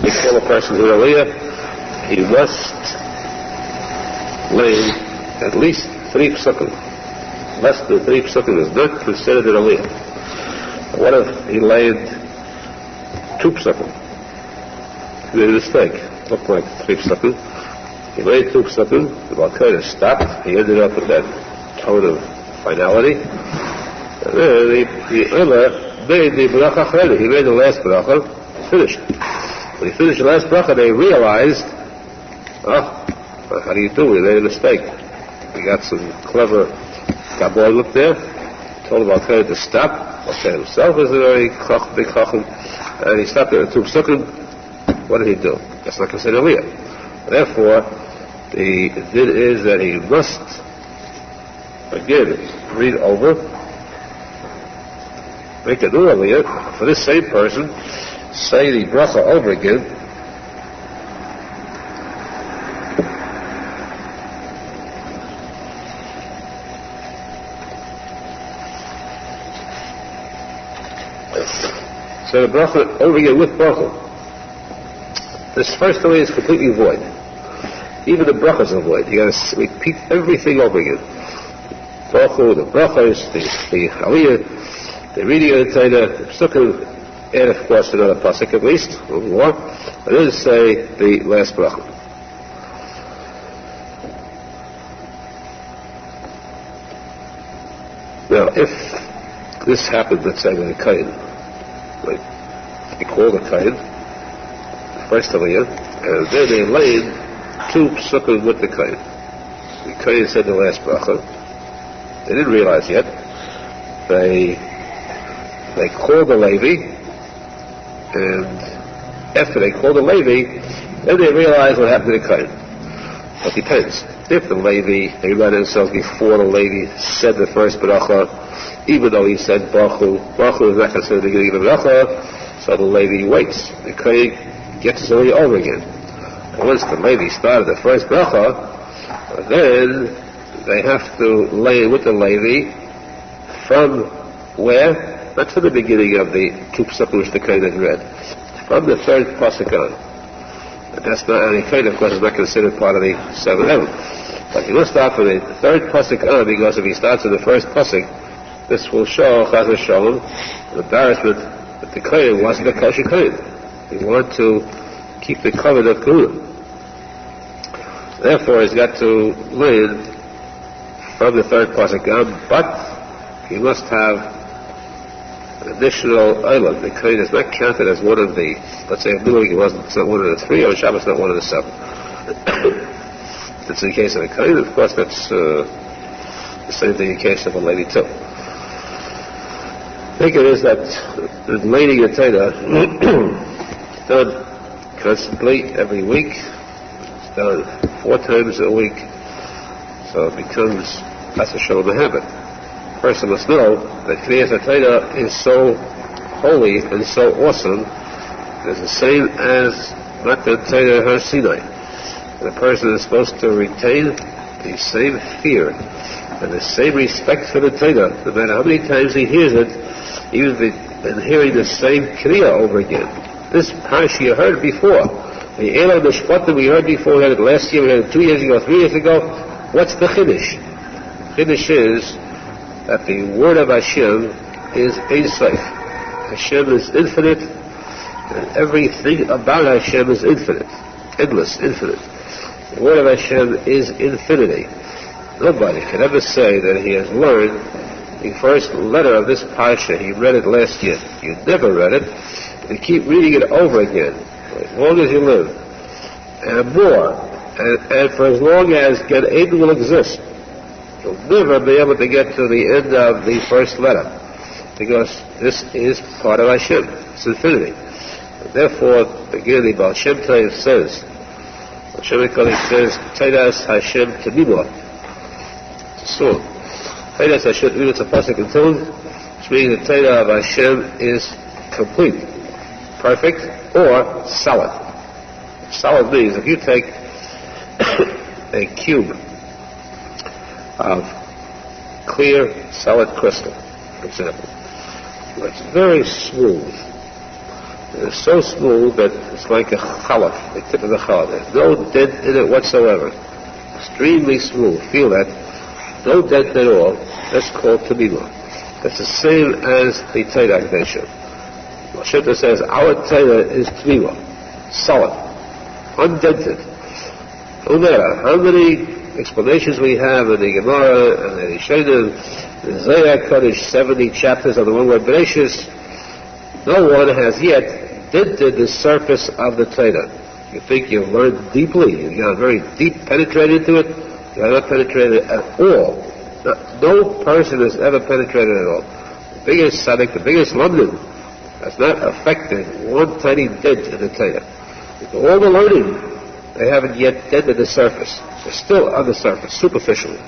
Before a person to Aliyah, he must lay at least 3 psukim. Less than 3 psukim is not considered an Aliyah. What if he laid 2 psukim? He made a mistake. Looked like 3 psukim. He laid 2 psukim. The Balkana stopped. He ended up with that tone of finality. And then the Omer made the bracha chredi. He made the last bracha. Finished. When he finished the last bracha, they realized, how do you do? We made a mistake. We got some clever Kabbalah up there. Told the Balkana to stop. Balkana himself is a very big chacham. And he stopped there at 2 psukim. What did he do? That's not considered Aliyah. Therefore, the din is that he must, again, read over, make a new Aliyah, for this same person, say the bracha over again, so the bracha over again with bracha. This first Aliyah is completely void. Even the brachas are void. You got to repeat everything over again. The brachas, the Aliyah, the reading of the Torah, the psukim, and of course another posek at least, or more, and then say the last bracha. Now, if this happened, let's say, with a kain, like he called a kain, first Aliyah, and then they laid 2 psukim with the kain. The kain said the last bracha. They didn't realize yet. They called the Levi, and after they called the Levi, then they realized what happened to the kain. But it depends. If the Levi, they reminded themselves before the Levi said the first bracha, even though he said brachu is not considered the beginning of the bracha, so the Levi waits. The kain gets his Aliyah over again. And once the Levi started the first bracha, then they have to lay with the Levi from where? Not from the beginning of the 2 psukim which the kain had read. From the 3rd posek on. But that's not, and the kain, of course, is not considered part of the 7th heaven. But he must start from the 3rd posek on, because if he starts in the 1st posek, this will show, chas v'sholom, the embarrassment that the kain wasn't a kosher kain. He wanted to keep the covenant of kiruv. Therefore, he's got to learn from the 3rd posek on, but he must have additional olam. The kain is not counted as one of the, let's say, if Milwig wasn't, it's not one of the 3, or Shabbos not one of the 7. That's in the case of a kain, of course, that's the same thing in the case of a lady too. I think it is that the laying of Torah is done constantly every week. It's done 4 times a week, so it becomes that's a show of a habit. A person must know that Kriyas HaTorah is so holy and so awesome. It's the same as Matan Torah Har Sinai. The person is supposed to retain the same fear and the same respect for the Torah, no matter how many times he hears it, even in hearing the same Kriya over again. This parsha you heard before. The Elon Mishpatim we heard before, we had it last year, we had it 2 years ago, 3 years ago. What's the Chiddush? Chiddush is that the word of Hashem is Ein Sof. Hashem is infinite, and everything about Hashem is infinite. Endless, infinite. The word of Hashem is infinity. Nobody can ever say that he has learned the first letter of this parsha. He read it last year. You never read it. You keep reading it over again, as long as you live, and more, and for as long as Gan Eden will exist. You'll never be able to get to the end of the first letter, because this is part of Hashem. It's infinity. And therefore, again, the Baal Shem Tov says, Teiras Hashem Temimah. It's a song. Teiras Hashem Temimah, it's a posek in tune, which means the Torah of Hashem is complete, perfect, or solid. Solid means if you take a cube of clear, solid crystal, for example, It's very smooth. It's so smooth that it's like a challah, the tip of the challah. There's no dent in it whatsoever. Extremely smooth. Feel that? No dent at all. That's called tamima. That's the same as the Torah Kedusha. Moshe says our Torah is tamima, solid, undented. No matter how many explanations we have in the Gemara and the Rishonim, the Zohar Kodesh, 70 chapters on the one word Bereshis, no one has yet dented the surface of the Torah. You think you've learned deeply, you got very deep penetrated into it, you have not penetrated at all. No person has ever penetrated at all. The biggest tzadik, the biggest London, has not affected one tiny dent in the Torah. With all the learning, they haven't yet dented the surface. They're still on the surface, superficially.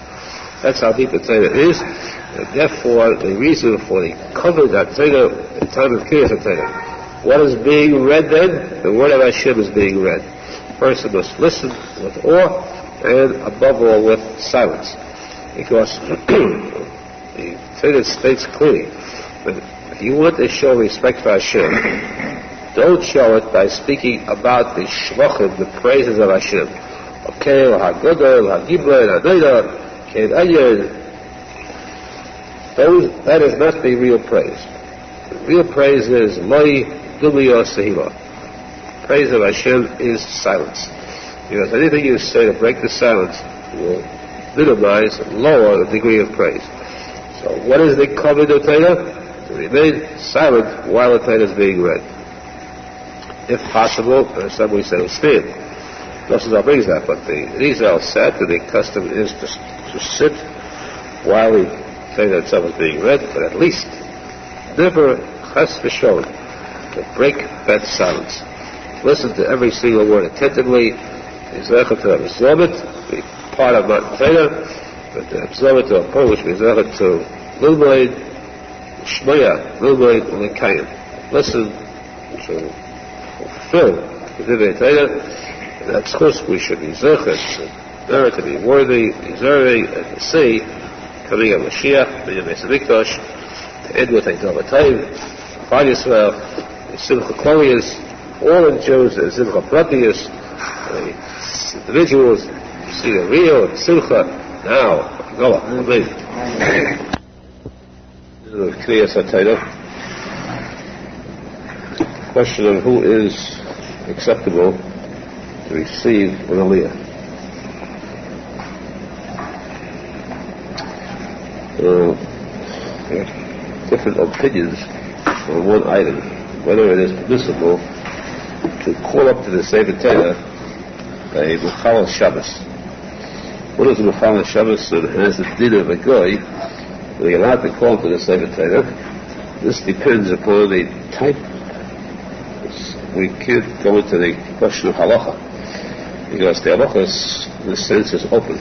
That's how deep the Torah is, and therefore the reason for the cover that Torah in time of Kiruv Torah. What is being read then? The word of Hashem is being read. The person must listen with awe and above all with silence. Because the Torah states clearly that if you want to show respect for Hashem, don't show it by speaking about the shvachim, the praises of Hashem. Okay, ha'godol, ha'gibra, ha'nayda, kein ayin. That is not the real praise. The real praise is Loi Dumiyo Sehila. Praise of Hashem is silence. Because anything you say to break the silence will minimize and lower the degree of praise. So what is the covenant of Torah? To remain silent while the Torah is being read. If possible, some we say to stand. Arizal brings that, but the Arizal said that the custom is to sit while the Torah itself is being read, but at least never chas v'sholem to break that silence. Listen to every single word attentively. Absorb it, be part of Matan Torah, but to absorb it to a point which means to Lilmoid, Shmoya, Lilmoid, Lekayim. Listen to fulfill the Divrei Torah, and that's course we should be zechet, merit to be worthy, deserving, and to see coming of Mashiach, B'nai Beis Hamikdash, to end with a Davatayim, Chag Yisrael, the Simcha Klolius, all the Jews, the Simcha Pratius, the individuals, see the real Simcha. Now, go on, please. Question of who is acceptable to receive an aliyah. Different opinions on one item, whether it is permissible to call up to the Sefer Torah a Mechalel Shabbos. What is a Mechalel Shabbos that has the din of a goy? Are you allowed to call to the Sefer Torah? This depends upon the type. We can't go into the question of Halacha, because the Halacha, in a sense, is open.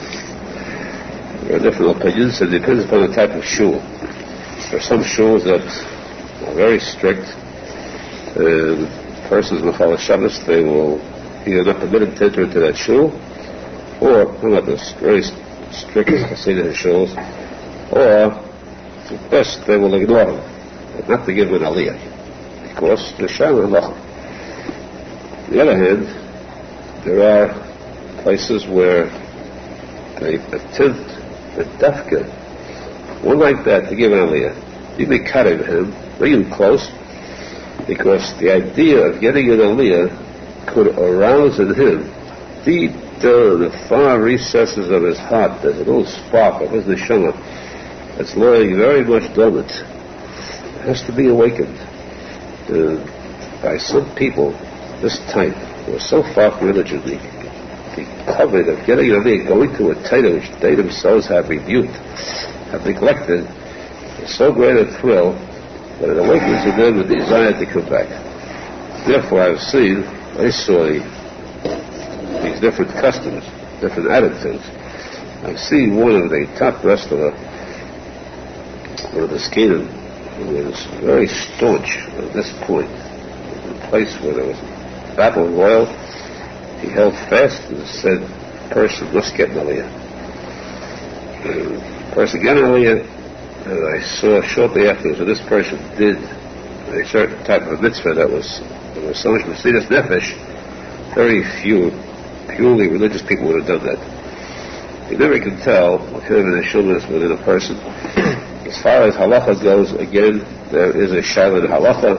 There are different opinions, and it depends upon the type of shul. There are some shuls that are very strict. Persons in Mechalel Shabbos, they will either not permitted to enter into that shul, or not this very strict Chassidut shuls, or at best they will ignore him, but not to give him an aliyah, because the Sham Halacha. On the other hand, there are places where they attempt the dafka, one like that, to give an aliyah. You may cut him, bring him close, because the idea of getting an aliyah could arouse in him, deep down in the far recesses of his heart, there's a little spark of his neshama that's lying very much dormant. It has to be awakened. By some people, this type, who are so far from religion, the covet of getting an aliyah, going to a Torah which they themselves have rebuked, have neglected, is so great a thrill that it awakens in them a desire to come back. Therefore, I saw these different customs, different attitudes. I've seen one of the top wrestler, one of the skater, who was very staunch at this point. In a place where there was battle royal, he held fast and said, person must get an aliyah. The person got an aliyah, And I saw shortly afterwards that this person did a certain type of mitzvah that was so much Mesiras Nefesh, very few purely religious people would have done that. You never can tell what kind of an ishulus within a person. As far as halacha goes, again, there is a shaila in halacha,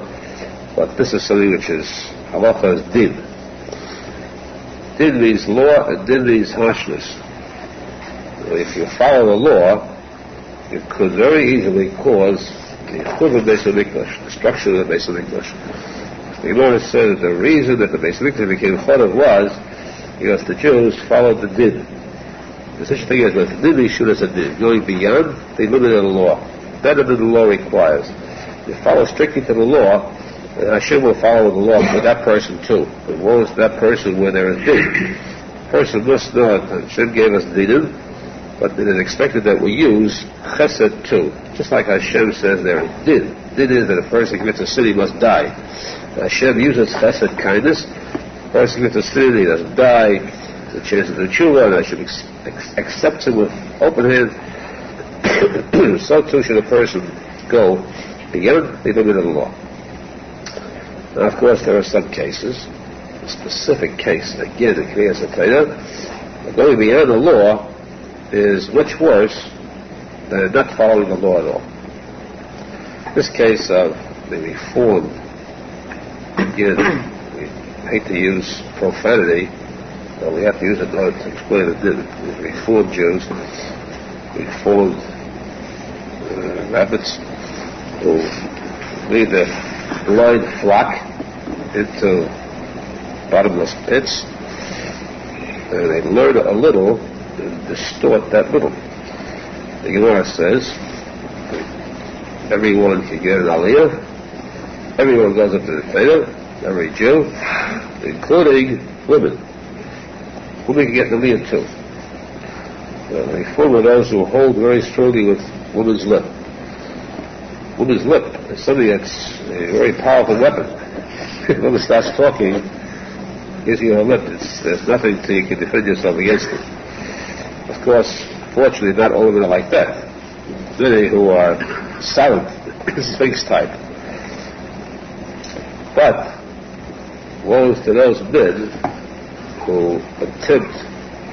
but this is something which is, halacha is din. Din means law, and din means harshness. If you follow the law, it could very easily cause the kiruv of Beis HaMikdash, destruction of the Beis HaMikdash. The Gemara said that the reason that the Beis HaMikdash became chorov was because the Jews followed the din. There's such a thing as the din issues a din, going beyond the limit of the law, better than the law requires. You follow strictly to the law, and Hashem will follow the law for that person too. The law is that person where there is din. The person must know that Hashem gave us dinim, but it is expected that we use chesed too. Just like Hashem says there is din. Din is that a person commits a sin, he must die. Hashem uses chesed, kindness. A person commits a sin, he doesn't die. There's a chance of the tshuva, and Hashem accepts him with open hand. So too should a person go beyond the limit of the law. Now, of course, there are some cases, a specific case, again, in Kriyas HaTorah, going beyond the law is much worse than not following the law at all. This case of the Reformed, again, we hate to use profanity, but we have to use it in order to explain it. The Reformed Jews, Reformed rabbis, who lead the blind flock into bottomless pits, and they learn a little and distort that little. The Gemara says everyone can get an aliyah, everyone goes up to the Torah, every Jew, including women. Women can get an aliyah too. The Reform are those who hold very strongly with woman's lip. Woman's lip is something that's a very powerful weapon. If a woman starts talking, gives you her lip, there's nothing till you can defend yourself against it. Of course, fortunately, not all women are like that. Many who are silent, sphinx type. But woe to those men who attempt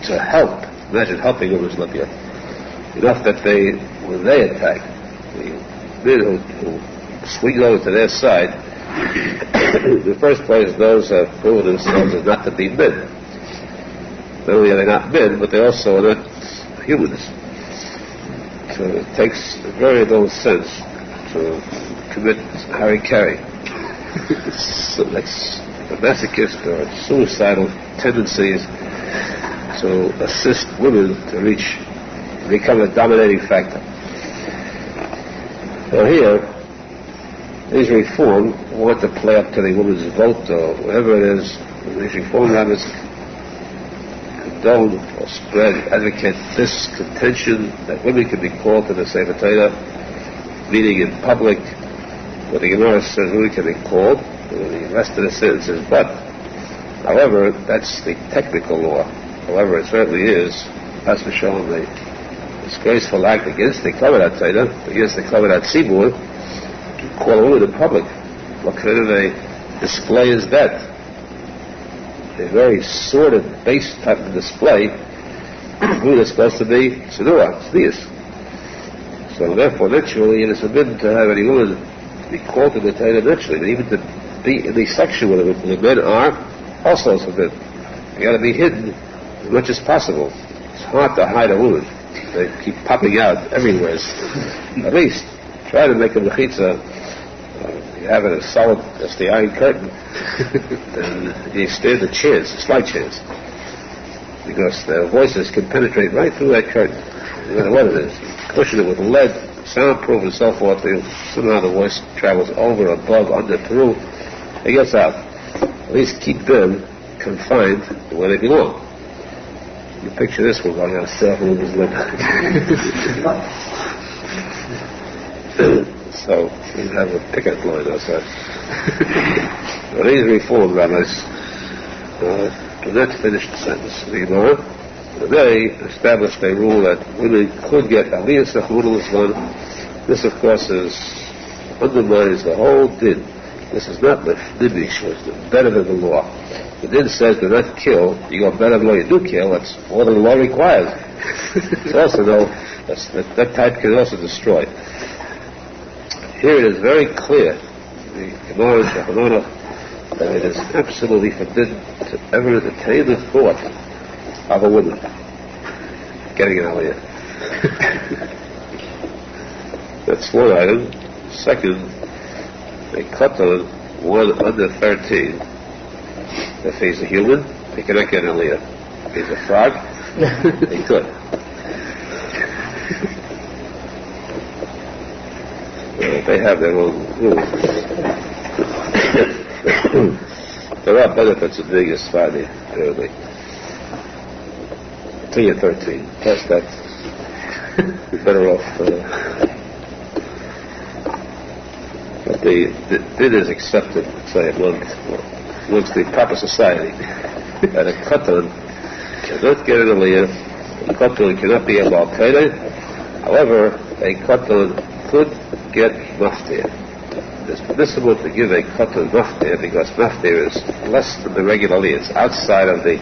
to help. Imagine helping women's lip yet. Enough that when they attack, the men who swing over to their side, in the first place, those have proven themselves as not to be men. Not only are they not men, but they also are not humans. So it takes very little sense to commit harikari. So that's a masochist or suicidal tendencies to assist women to become a dominating factor. Now here, these Reform want to play up to the woman's vote or whatever it is. These Reform rabbis condone or advocate this contention that women can be called to the Sefer Torah, meeting in public, where the Gemara says women can be called, and the rest of the sentence is but. However, that's the technical law. However, it certainly is, as for showing the disgraceful act against the Kavod Torah, against the Kavod Tzibur, to call a woman in public. What kind of a display is that? A very sordid, base type of display. Who is supposed to be tznius. So therefore, naturally, it is forbidden to have any woman be called to the Torah naturally, but even to be in the section where the men are, also is forbidden. You got to be hidden as much as possible. It's hard to hide a woman. They keep popping out everywhere. At least try to make a mechitza. You have it as solid as the Iron Curtain, then you stand a chance, a slight chance, because their voices can penetrate right through that curtain, no matter what it is. Cushion it with lead, soundproof and so forth, somehow the voice travels over, above, under, through, it gets out. At least keep them confined to where they belong. You picture this one going outside with his lip. So we have a picket line outside. Well, these Reform rabbis do not finish the sentence. They established a rule that women could get aliyas chavruta one. This, of course, undermines the whole din. This is not the nimish, it's better than the law. The din says do not kill. You go better than the law. You do kill. That's more than the law requires. It's also that type can also destroy. Here it is very clear, the Gemara, that it is absolutely forbidden to ever entertain the thought of a woman getting an aliyah. That's one item. Second, a katan, one under 13, if he's a human, he cannot get an aliyah. If he's a frog, he could. They have their own rules. There are benefits of being a Svadi, really. Until you're 13. Plus that, you're better off. But the din is accepted, say, amongst the proper society. That a katan cannot get an aliyah, a katan cannot be a malkadah. However, a katan could get maftir. It's permissible to give a katan maftir because maftir is less than the regular aliyah. It's outside of the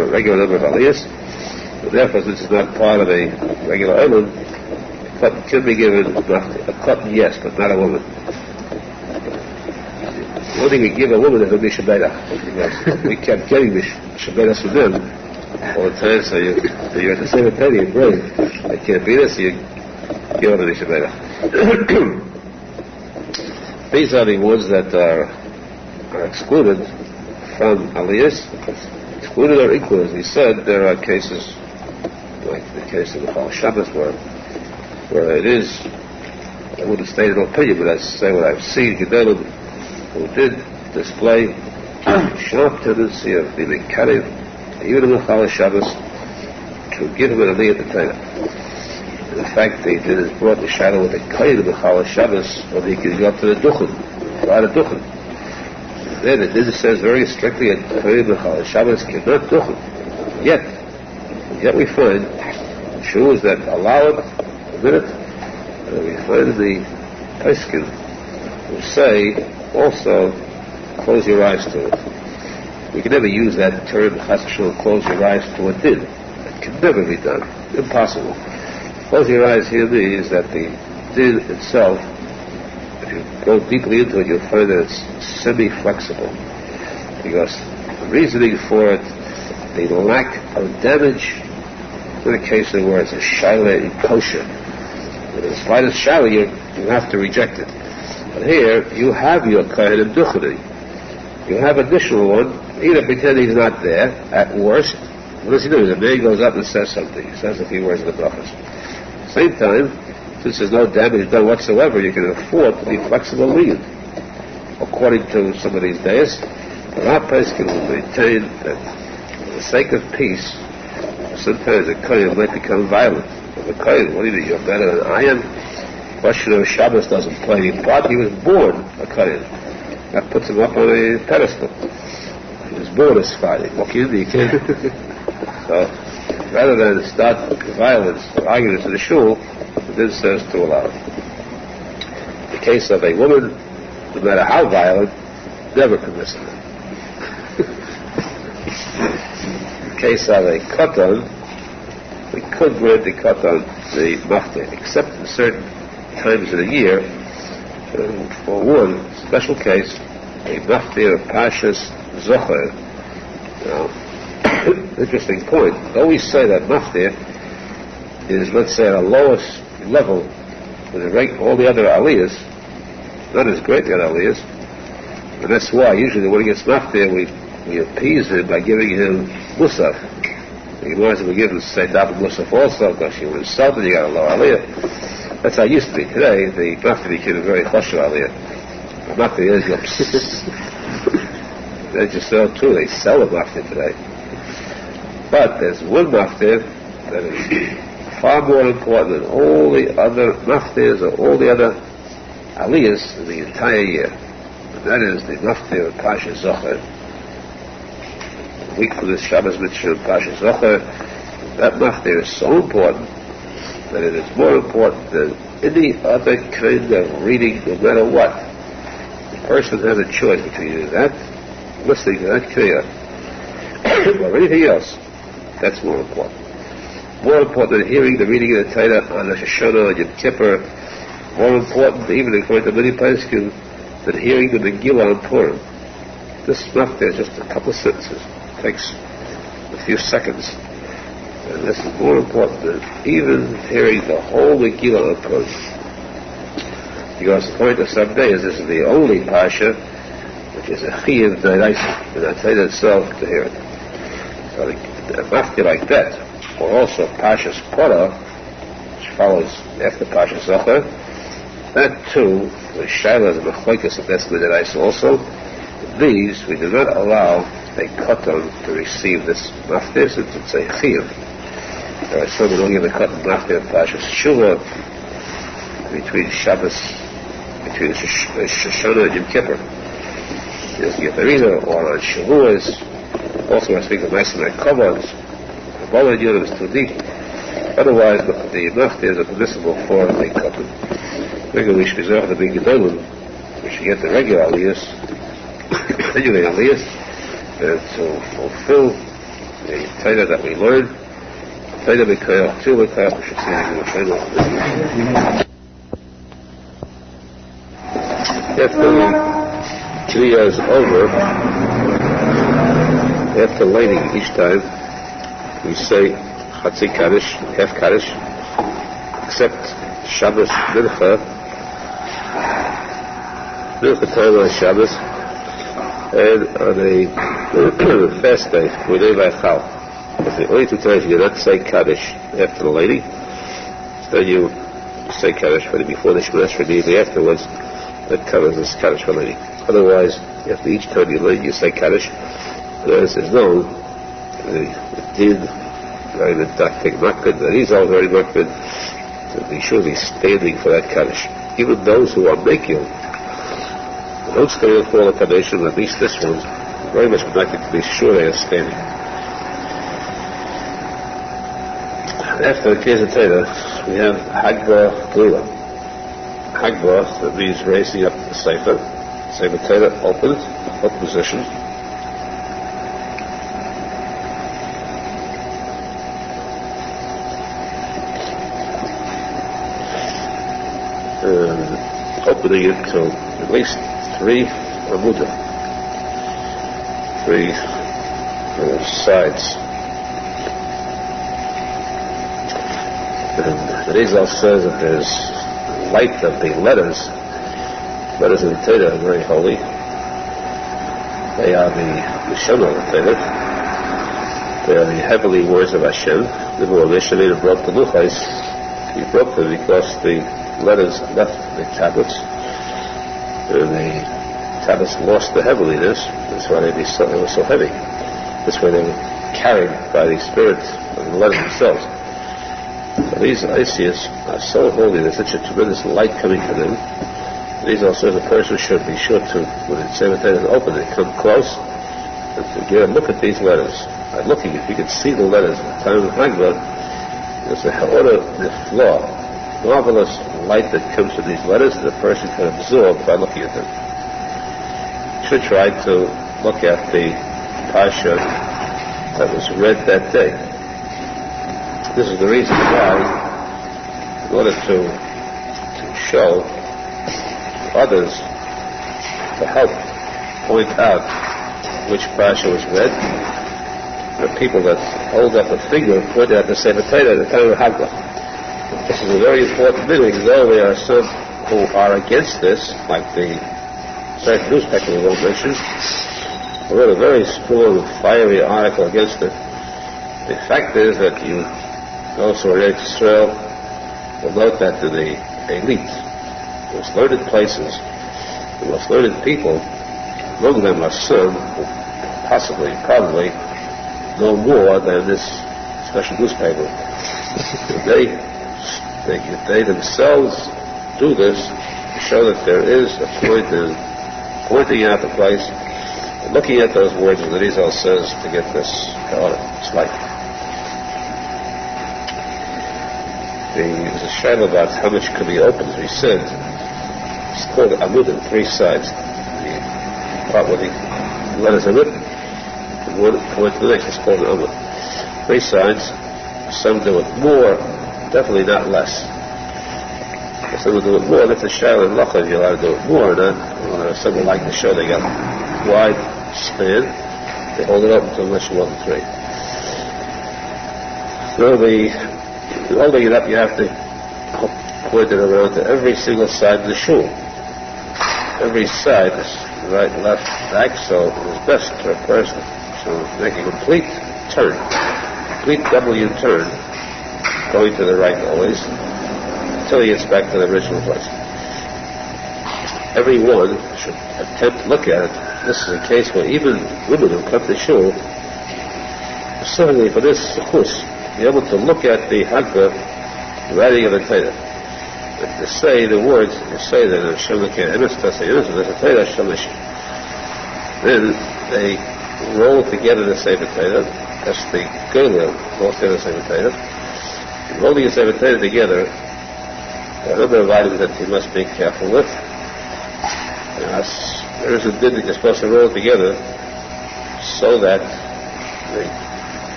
regular number of aliyahs. And therefore, since it's not part of a regular element, a katan can be given maftir. A katan, yes, but not a woman. The only thing we give a woman is a mishabedach, because we kept getting mishabedach from them all the time, so you're at the same opinion, brain. It can't be this, so you give them a mishabedach. These are the ones that are excluded from aliyahs. Excluded or included. As we said, there are cases, like the case of the Chol Shabbos, where it is, I wouldn't state an opinion, but I say what I've seen, Gedolim, who did display sharp tendency of being karev, even in the Chol Shabbos, to give him an aliyah at the time. In fact, they did is brought the shadow with a kain of the Chol Shabbos, or he could go up to the duchen, right at duchen. Then it says very strictly that kain of the Chol Shabbos cannot duchen. Yet we find Jews that allow it a minute, and we find the posek who say also close your eyes to it. We can never use that term chas v'shalom, close your eyes to a din. It can never be done. Impossible. Close your eyes here means that the din itself, if you go deeply into it, you'll find that it's semi-flexible. Because the reasoning for it, the lack of damage, in the case of where it's a shaila in kosher. With the slightest shaila, you have to reject it. But here, you have your kain of duchani. You have additional one, either pretend he's not there, at worst. What does he do? The man goes up and says something. He says a few words of the brachos. Same time, since there's no damage done whatsoever, you can afford to be flexible lenient. According to some of these days, the Rav posek will maintain that for the sake of peace, sometimes a kohen might become violent. But the kohen, what do you mean? You're better than I am? The question of Shabbos doesn't play any part. He was born a kohen. That puts him up on a pedestal. He was born as fighting. What can you do? So, rather than start violence or arguments in the shul, the din says to allow it. In the case of a woman, no matter how violent, never permissible. In the case of a katan, we could grant the katan the maftir, except in certain times of the year. For one special case, a maftir of Pashas Zohar. Now, interesting point. Though we say that maftir is, let's say, at a lowest level with all the other aliyahs, not as great the other aliyahs, and that's why usually when he gets maftir, we appease him by giving him musaf. You might as well give him say double musaf also, because you were insulted, you got a low aliyah. That's how it used to be. Today, the maftir became a very choshev aliyah. The maftir is they just sell too. They sell a maftir today. But there's one maftir that is far more important than all the other maftirs or all the other aliyahs in the entire year. And that is the maftir of Pasha Zohar. The week for this Shabbos Mitzvah of Pasha Zohar, that maftir is so important that it is more important than any other kind of reading, no matter what. The person has a choice between that, listening to that kriya, or anything else. That's more important. More important than hearing the reading of the Torah on Rosh Hashanah and Yom Kippur. More important, even according to many posek, than hearing the Megillah on Purim. This maftir is just a couple of sentences. It takes a few seconds. And this is more important than even hearing the whole Megillah on Purim. Because according to some days, this is the only pasha which is a chiv d'oraisa, and I tell you itself to hear it. So the maftir like that, or also Pashas Torah, which follows after Pashas Zohar, that too, the Shaila and the Mechlokas of that's d'oraisa also. These we do not allow a katan to receive this maftir, since it's a chiv. There are some who don't give a katan maftir Pashas Teshuva between Shabbos, between Shoshana and Yom Kippur. He doesn't get there either, or on Shavuos. Also, I speak of Meisim and Kovos. The Bala Yud is tzadik. Otherwise, the maftir is permissible for a katan. Regularly, we should the big gedolim. We should get the regular aliyahs, continuing aliyahs, and to fulfill the Torah that we learn. Torah b'koyach, too b'koyach, we should see the after the 3 years over, after lighting each time, we say Chatzi Kaddish, half Kaddish, except Shabbos Mincha time on Shabbos, and on a fast day, Munei V'Achal. That's the only 2 times you do not say Kaddish after the lighting. Then you say Kaddish before the Shemona Esrei, and afterwards. That covers this Kaddish for lighting. Otherwise, after each time you light, you say Kaddish. And as is known, the Din, very didactic makbid, the Arizal very makbid, to be sure he's standing for that Kaddish. Even those who are making, don't stand for all the Kaddish, at least this one, very much connected to be sure they are standing. After the case of Torah, we have Hagbah Glula. Hagbah, that means raising up the Sefer. Sefer Torah open position. And opening it to at least 3 amudah, 3 sides. And the Arizal says that there's light of the letters in the Torah are very holy. They are the Shem of the Torah. They are the heavenly words of Hashem. The Moshe broke the luchos. He broke them because the letters left the tablets, and the tablets lost the heavenliness. That's why they were so heavy. This way they were carried by the Spirit of the letters themselves. So these Isis are so holy, there's such a tremendous light coming to them. These also, the person should be sure to, when the Sefer Torah is open, they come close and to get a look at these letters. By looking, if you can see the letters at the time of Hagbah, there's a ha'ora nifla, marvelous light that comes from these letters that a person can absorb by looking at them. You should try to look at the parsha that was read that day. This is the reason why, in order to show others, to help point out which parsha was read, there are people that hold up a finger and point out the Sefer Torah at the time of Hagbah. This is a very important meaning, though there are some who are against this, like the certain newspaper we won't mention, who wrote a very strong, fiery article against it. The fact is that you also in Israel will note that to the elite, the most learned places, the most learned people, among them are some who probably know more than this special newspaper. They themselves do this to show that there is a point in pointing out the place, and looking at those words that Arizal says to get this light. There's a shadow about how much could be opened. We said it's called Amudim, 3 sides. The part where the letters are written, and one point to the next, it's called an Amud. 3 sides. Some do it more, definitely not less. Some will do it more. That's a shadow in Halacha. You're allowed to do it more or not. Some would like to show they got wide span. They hold it open until much more than 3. So holding it up, you have to point it around to every single side of the shul. Every side is right, left, back, so it's best for a person. So make a complete turn, complete W turn, going to the right always, until he gets back to the original place. Everyone should attempt to look at it. This is a case where even women who come to shul, specifically for this course, be able to look at the Haggadah, the writing of the Torah, and to say the words, to say that then they roll together the Sefer Torah. That's the Gola, rolls together the Sefer Torah. Rolling the Sefer Torah together, there are a number of items that you must be careful with. There is a din that you're supposed to roll it together so that the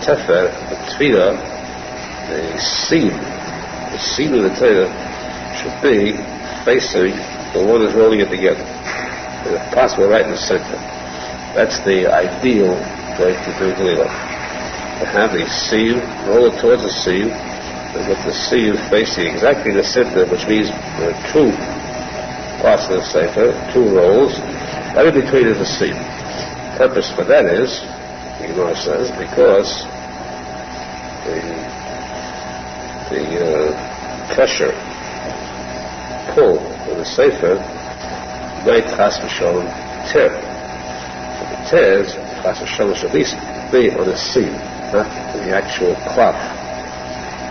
tefer, the tefillah, the seam of the Torah should be facing the one who's rolling it together. If possible, right in the center. That's the ideal way to do Gilila. To have the seam, roll it towards the seam, and with the seam facing exactly the center, which means there are 2 parts of the Sefer, 2 rolls. Right in between is the seam. The purpose for that is, the Gemara says, because the pressure, pull of the Sefer might chas v'shalom tear. If it tears, chas v'shalom should at least be on the seam, not in the actual cloth,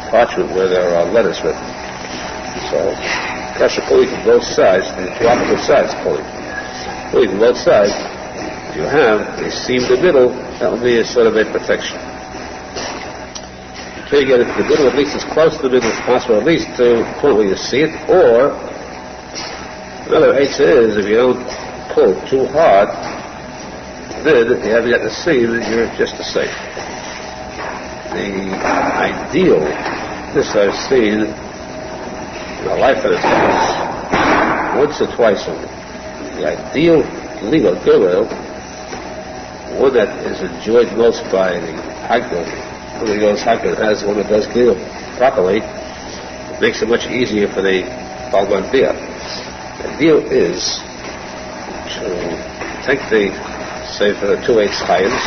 parchment where there are letters written. So, pressure pulling from both sides, the 2 opposite sides pulling from both sides. If you have a seam in the middle, that will be a sort of a protection. You try to get it to the middle, at least as close to the middle as possible, at least to the point where you see it, or another answer is, if you don't pull too hard, then if you haven't got the seam, then you're just the same. The ideal, this I've seen in a life of its once or twice only. The ideal legal gilul, one that is enjoyed most by the Haggadah, one of those Haggadah has one that does gilul properly, it makes it much easier for the Balman Bia. The deal is to take the Sefer 2/8 chayins,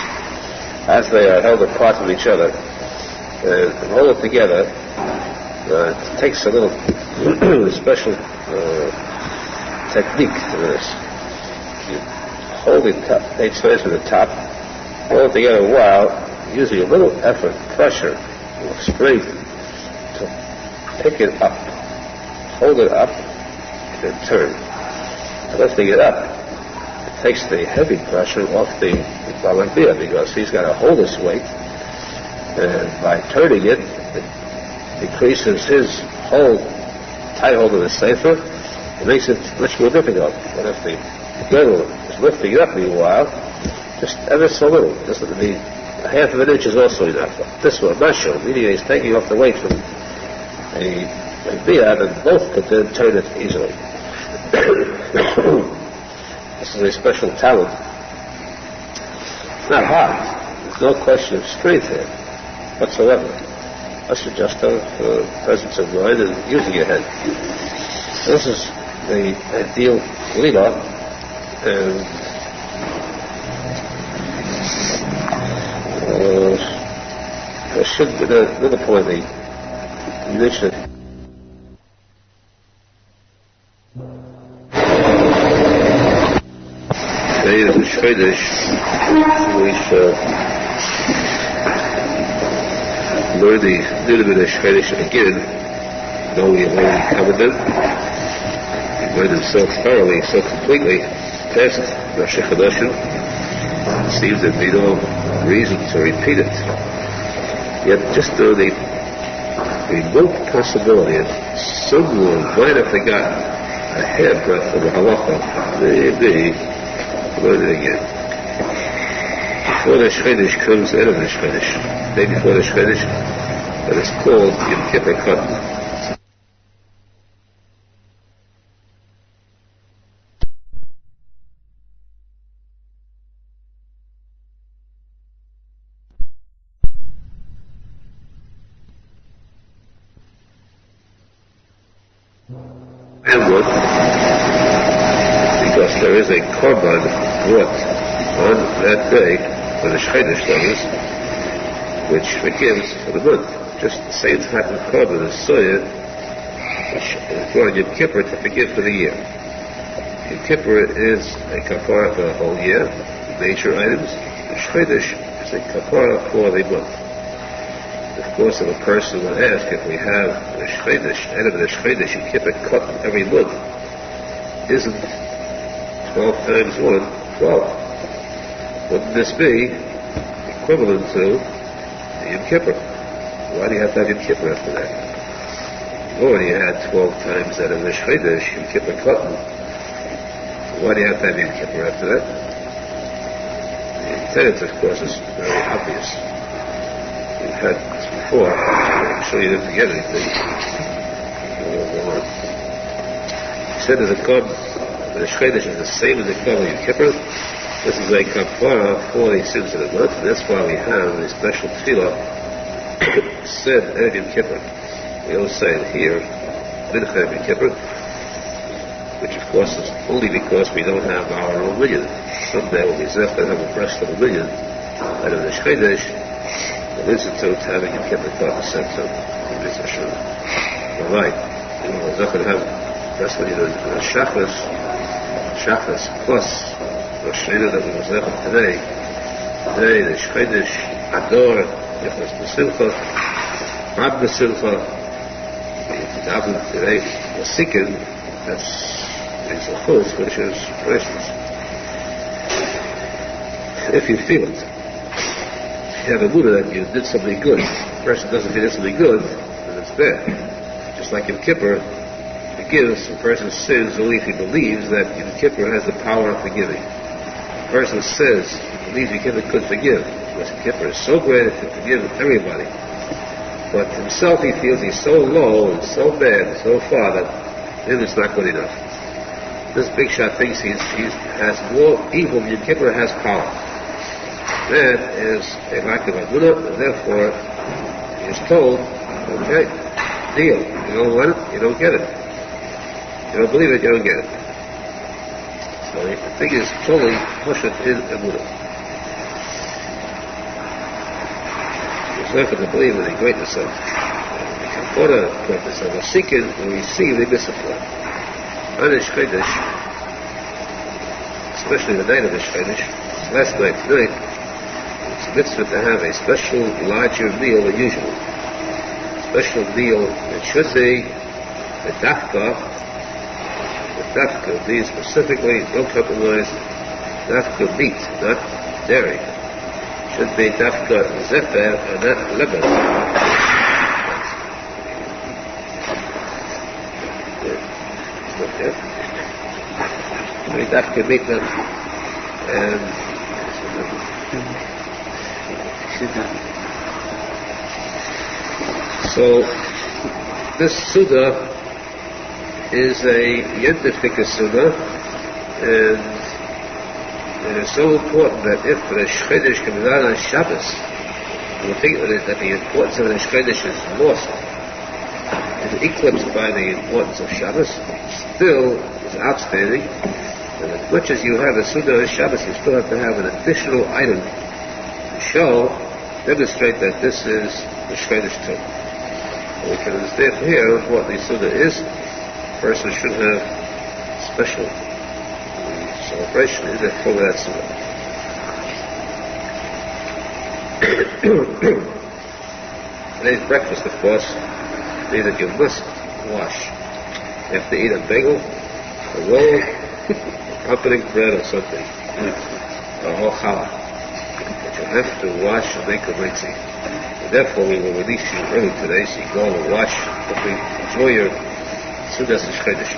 as they are held apart from each other, and roll it together. It takes a little special technique to this. You hold the 8 chayins from the top, roll it together while using a little effort, pressure, strength to pick it up, hold it up, and turn. Lifting it up, it takes the heavy pressure off the Balabia, because he's got to hold his weight, and by turning it, it decreases his tight hold of the Sefer. It makes it much more difficult. But if the girdle is lifting it up meanwhile, just ever so little, doesn't mean a half of an inch is also enough. This one, Mashal, meaning he's taking off the weight from a bia, and both could then turn it easily. This is a special talent. It's not hard. There's no question of strength here whatsoever. That's just the presence of mind and using your head. So this is the ideal lila, and there should be another point you mentioned. Today is the Shchodesh, which learn the little bit of Shchodesh again, though we have already covered them. We learned them so thoroughly, so completely, past Rosh Chodeshim. It seems there'd be no reason to repeat it. Yet just though the remote possibility of someone might have forgotten a hairbreadth of the halacha, maybe learn it again. Before the Shchedesh comes the end of the Shchedesh, the day before the Shchedesh, that is called Yom Kippur Katan. And what? Because there is a korban brought on that day, for the Shchedesh that is, which forgives for the month. Just the same type of korban as soya, which is brought on Yom Kippur to forgive for the year. Yom Kippur is a kapara for the whole year, major items. The Shchedesh is a kapara for the month. Of course, if a person would ask if we have the Shchedesh, end of the Shchedesh, Yom Kippur cut every month, isn't 12 times 1, 12? Wouldn't this be equivalent to Yom Kippur? Why do you have to have Yom Kippur after that? You already had 12 times that of the Shchedesh, Yom Kippur cut. Why do you have to have Yom Kippur after that? The intent, of course, is very obvious. We've had this before. I'm sure you didn't forget anything. He said that the Shchedesh is the same as the Korban Yom Kippur. This is a kapara for the sins of the month, and that's why we have a special tefillah said at Yom Kippur. We don't say it here, Menachem Mendel Kippur, which of course is only because we don't have our own million. Someday we'll be zech to have a Breslov a million out of the Shchedesh. The institute having Yom Kippur taught said so. All right. We're zech to have Breslov the Shachas plus Rosh Hashanah that we was there today. Today, the Shchedesh, Ador, Yechas B'Simcha, Rab B'Simcha, today, the Sikin, that's the Chutz, which is precious. If you feel it, if you have a Buddha that you did something good, if the person doesn't feel something good, then it's bad. Just like Yom Kippur, forgives a person's sins only if he believes that Yom Kippur has the power of forgiving. A person says, he believes Yom Kippur could forgive, because Yom Kippur is so great it can forgive everybody. But himself he feels he's so low and so bad and so far that then it's not good enough. This big shot thinks he has more evil than Yom Kippur has power. That is a lack of Amunah, and therefore he is told, okay, deal. You don't want it, you don't get it. You don't believe it, you don't get it. So the thing is totally pushed in Amunah. It's not going to believe in the greatness of the greatness of a seeking and receive the discipline. On the Shchedesh, especially the night of the Shchedesh, last night, tonight, it's a mitzvah to have a special, larger meal than usual. Special meal, it should be the dafka. The dafka means specifically, don't compromise, dafka meat, not dairy. Should be dafka zefer and not leban. Okay. Should be dafka meat and so this Suda is a Yentifika Suda, and it is so important that if the Shchedesh comes out on Shabbos, you think that the importance of the Shchedesh is lost, is eclipsed by the importance of Shabbos, still is outstanding, and as much as you have a Suda on Shabbos, you still have to have an additional item to demonstrate that this is the Shchedesh too. We can understand from here what the Suda is. A person should have special celebration in the form of that Suda. Today's breakfast, of course, means that you must wash. You have to eat a bagel, a roll, accompanying bread or something, or challah. But you have to wash and make a rinsing. therefore we will release you early today, so you go and watch, hopefully enjoy your Sudas Shchedesh.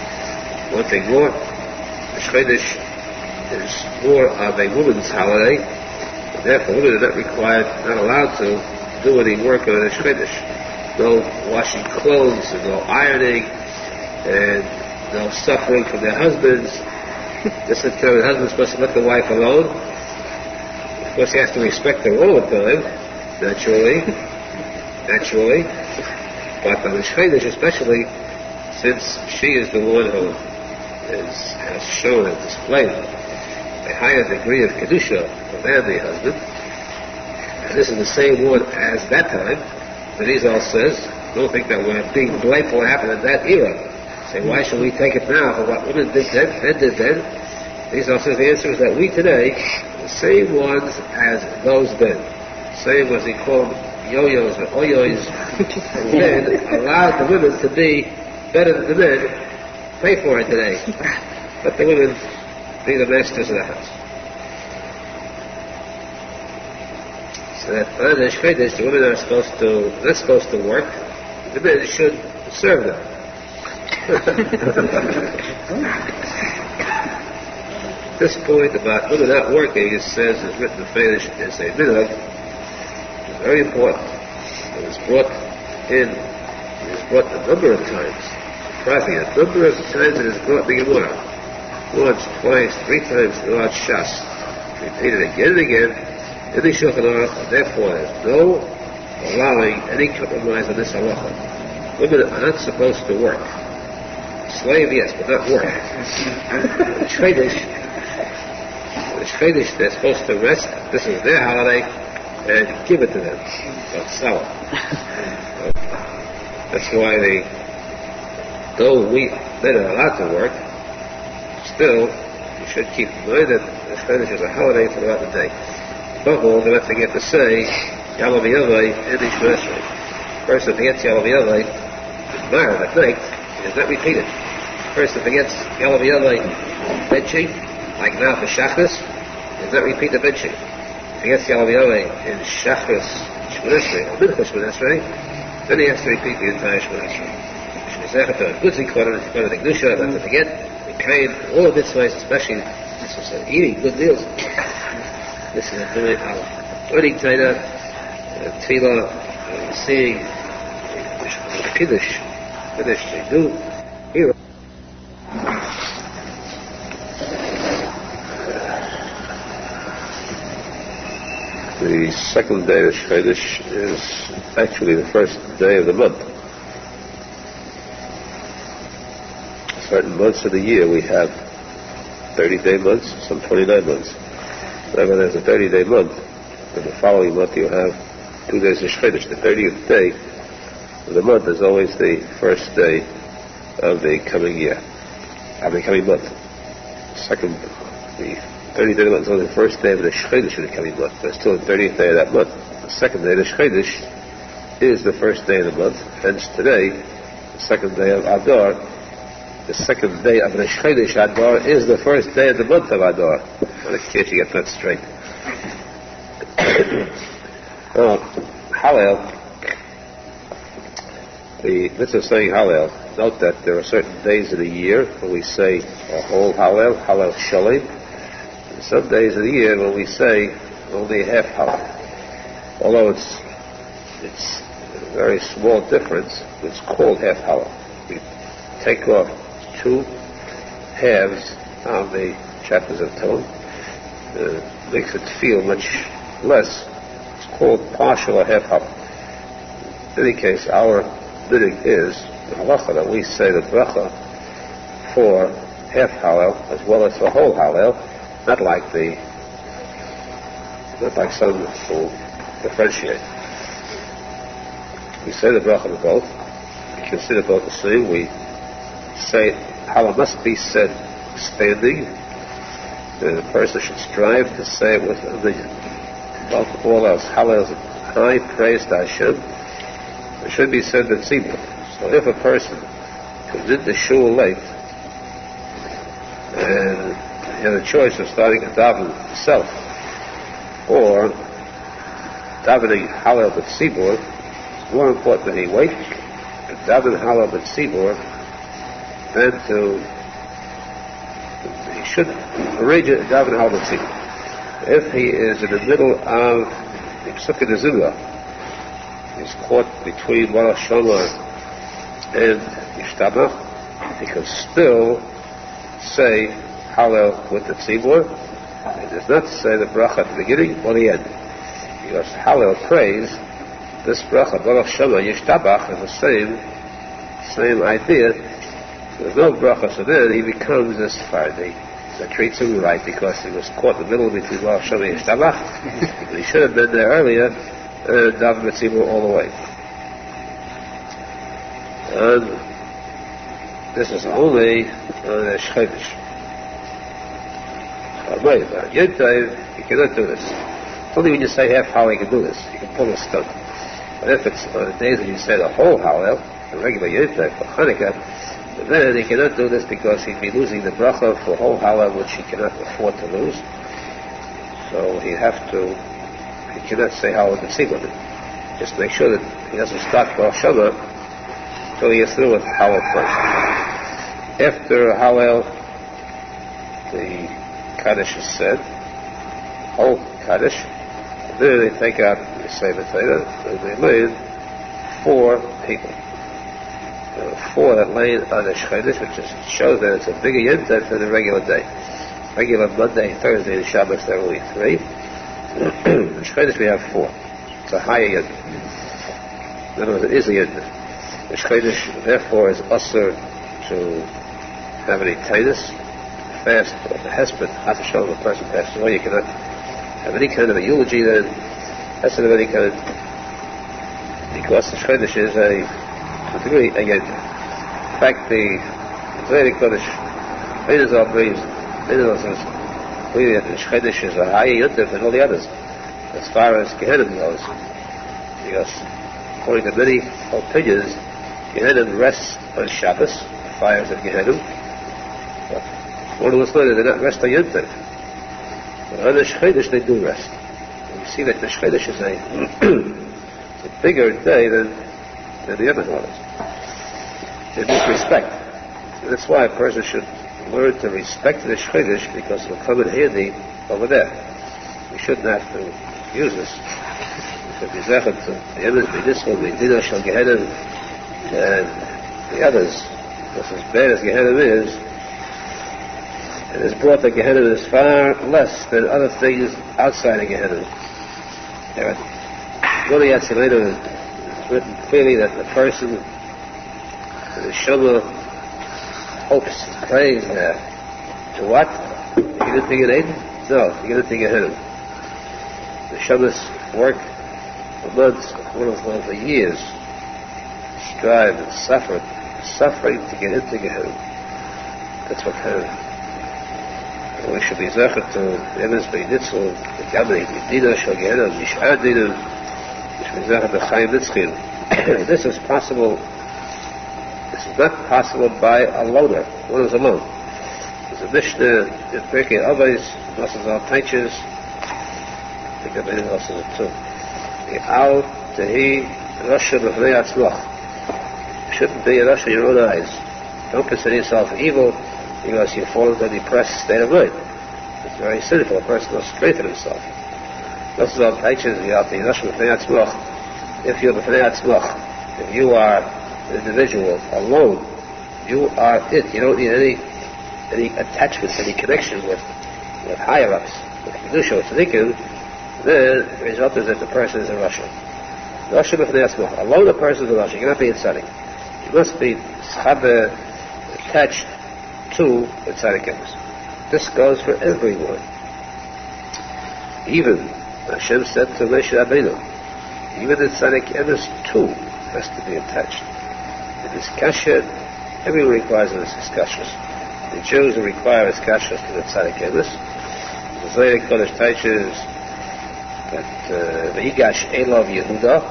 One thing more, the Shchedesh is more of a woman's holiday, and therefore women are not required, not allowed to do any work on the Shchedesh. No washing clothes, and no ironing, and no suffering from their husbands. Just that the husband's supposed to let the wife alone. Of course, he has to respect her all the time, naturally. But on the Shchedesh especially, since she is the one who has shown and displayed a higher degree of Kedusha than the husband, and this is the same one as that time, Arizal says, don't think that we're being blindful what happened in that era. Say, why should we take it now for what women did then, men did then? Arizal says the answer is that we today are the same ones as those then. Same as he called yo-yos or oyoys, and then allowed the women to be better than the men, pay for it today. Let the women be the masters of the house. So that on the Shchedesh, the women are not supposed to work, the men should serve them. This point about women not working, it says, is written in Spanish, is a minhag. It's very important. It was brought a number of times. Probably a number of times it is brought in the Gemara. Once, twice, 3 times throughout Shas. Repeated again and again in the Shulchan Aruch, and therefore there's no allowing any compromise on this halacha. Women are not supposed to work. Slave, yes, but not work. The Shchedesh, they're supposed to rest. This is their holiday, and give it to them. Don't sell it. That's why though we men are allowed to work, still, you should keep in mind that the Shchedesh is a holiday throughout the day. Above all, do not forget to say Yalav Yavai in the Shemesrei. Person forgets Yalav Yavai, tomorrow at night, he does not repeat it. Person forgets Yalav Yavai benching, like now for Shachris, he does not repeat the benching. Forgets Yalav Yavai in Shachris Shemesrei, or Minchas Shemesrei, then he has to repeat the entire Shemesrei. Good zikron, the Kedusha, not to forget, the kain, all the mitzvahs, especially this is eating good meals. This is doing our learning Taina, Tefillah, seeing the Kiddush, they do here. The second day of Shchedesh is actually the first day of the month. Certain months of the year we have 30-day months, some 29 months. Whenever there's a 30-day month, in the following month you have 2 days of Shchedesh. The 30th day of the month is always the first day of the coming year, of the coming month. The 30th day of the month is only the first day of the Shchedesh of the coming month, but it's still the 30th day of that month. The second day of the Shchedesh is the first day of the month, hence today, the second day of Adar. The second day of the Shchedesh Adar is the first day of the month of Adar. Well, in case you get that straight. Hallel. The mitzvah of saying Hallel. Note that there are certain days of the year when we say a whole Hallel, Hallel Shalem. And some days of the year when we say only half Hallel. Although it's a very small difference, it's called half Hallel. We take off 2 halves of the chapters of Torah, makes it feel much less. It's called partial or half Hallel. In any case, our bidding is the Halacha that we say the bracha for half Hallel as well as for whole Hallel, not like some who differentiate. We say the bracha to both. We consider both the same. We say Hallel must be said standing. The person should strive to say it with above all else. Hallel is high praise to Hashem. It should be said that tzibur. So if a person comes into shul late and he has a choice of starting a daven himself or davening Hallel b'tzibur, it's more important that he wait to daven Hallel b'tzibur than he should arrange it daven Hallel b'tzibur. If he is in the middle of the Tikuney Zohar, he's caught between Baruch Shama and Yishtabach, he can still say Hallel with the tzibur. It does not say the bracha at the beginning or the end, because Hallel praise, this bracha Baruch Shema Yishtabach is the same idea. There's no bracha, so then he becomes this Sephardi. That treats him right because he was caught in the middle between Baruch Shema and Yishtabach. He should have been there earlier and daven tzibur all the way. And this is only on a Shchedesh. You cannot do this. It's only when you say half Hallel you can do this. You can pull a stunt. But if it's on the days when you say the whole Hallel, the regular Yontif for Chanukah, then he cannot do this because he'd be losing the bracha for whole Hallel, which he cannot afford to lose. So he cannot say Hallel with the Just make sure that he doesn't start Baruch Shema until he is through with Hallel first. After Hallel, the Kaddish is said, whole Kaddish, and then they take out the Sefer Torah, and they lay 4 people. 4 that lay on the Shchedesh, which shows that it's a bigger Yontif than a regular day. Regular Monday, Thursday, and Shabbos, there are only 3. In Shchedesh we have 4. It's a higher Yontif. In other words, it is a Yontif. The Shchedesh, therefore, is usher to have any tainus, fast, or the hesped, half a shalom, a person passes away, you cannot have any kind of a eulogy then, hesped of any kind, because the Shchedesh is to a degree, a Yontif. In fact, the Zaydik Kodesh, Arizal brings, Arizal says, clearly that the Shchedesh is a higher Yontif than all the others, as far as Gehenna goes, because according to many opinions, Gehenna rests on Shabbos, the fires of Gehenna. One of us know that they not rest on Yontif. But on the Shchedesh they do rest. And you see that the Shchedesh is a bigger day than the other holidays. In this respect. And that's why a person should learn to respect the Shchedesh, because it will come in handy over there. We shouldn't have to use this. We should be zechet to the Emes B'Nisrael, B'Dina Shel Gehenna, and the others. Because as bad as Gehenna is, it is brought that Gehenna is far less than other things outside of Gehenna. Really, it's written clearly that the person, the Shema, hopes, prays there. To what? You get into Gehenna? No, you get into Gehenna. The Shema's work for months, for years, strive and suffering to get into Gehenna. That's what happened. We should be zechet to Emes B'Nitzel, the Gamri, Dina Shel Gehenna, Mish'ad Dina, we should be zechet to Chaim Nitzchim. This is possible, this is not possible by a loner, one is alone. There's a Mishnah in Pirkei Avos, Arizal teaches, I think I've been also too. The Al Tehi Rasha B'Fnei Atzmach. Shouldn't be a Rasha in your own eyes. Don't consider yourself evil, because you fall into a depressed state of mind. It's very sinful. A person must strengthen himself. Rosenfeld teaches if you're b'fnei atzmach, if you are an individual alone, you are it. You don't need any attachments, any connection with higher ups, with kedusha, with tzadikim. Then the result is that the person is a rasha. Rasha b'fnei atzmach. Alone, a person is a rasha. You cannot be a tzadik. You must be attached to the tzaddikim. This goes for everyone. Even Hashem said to Moshe Rabbeinu, even the tzaddikim too has to be attached. It is kasher. Everyone requires this kashrus. The Jews require this kashrus to the tzaddikim. The Zohar Kodesh teaches that V'yigash Elov Yehuda.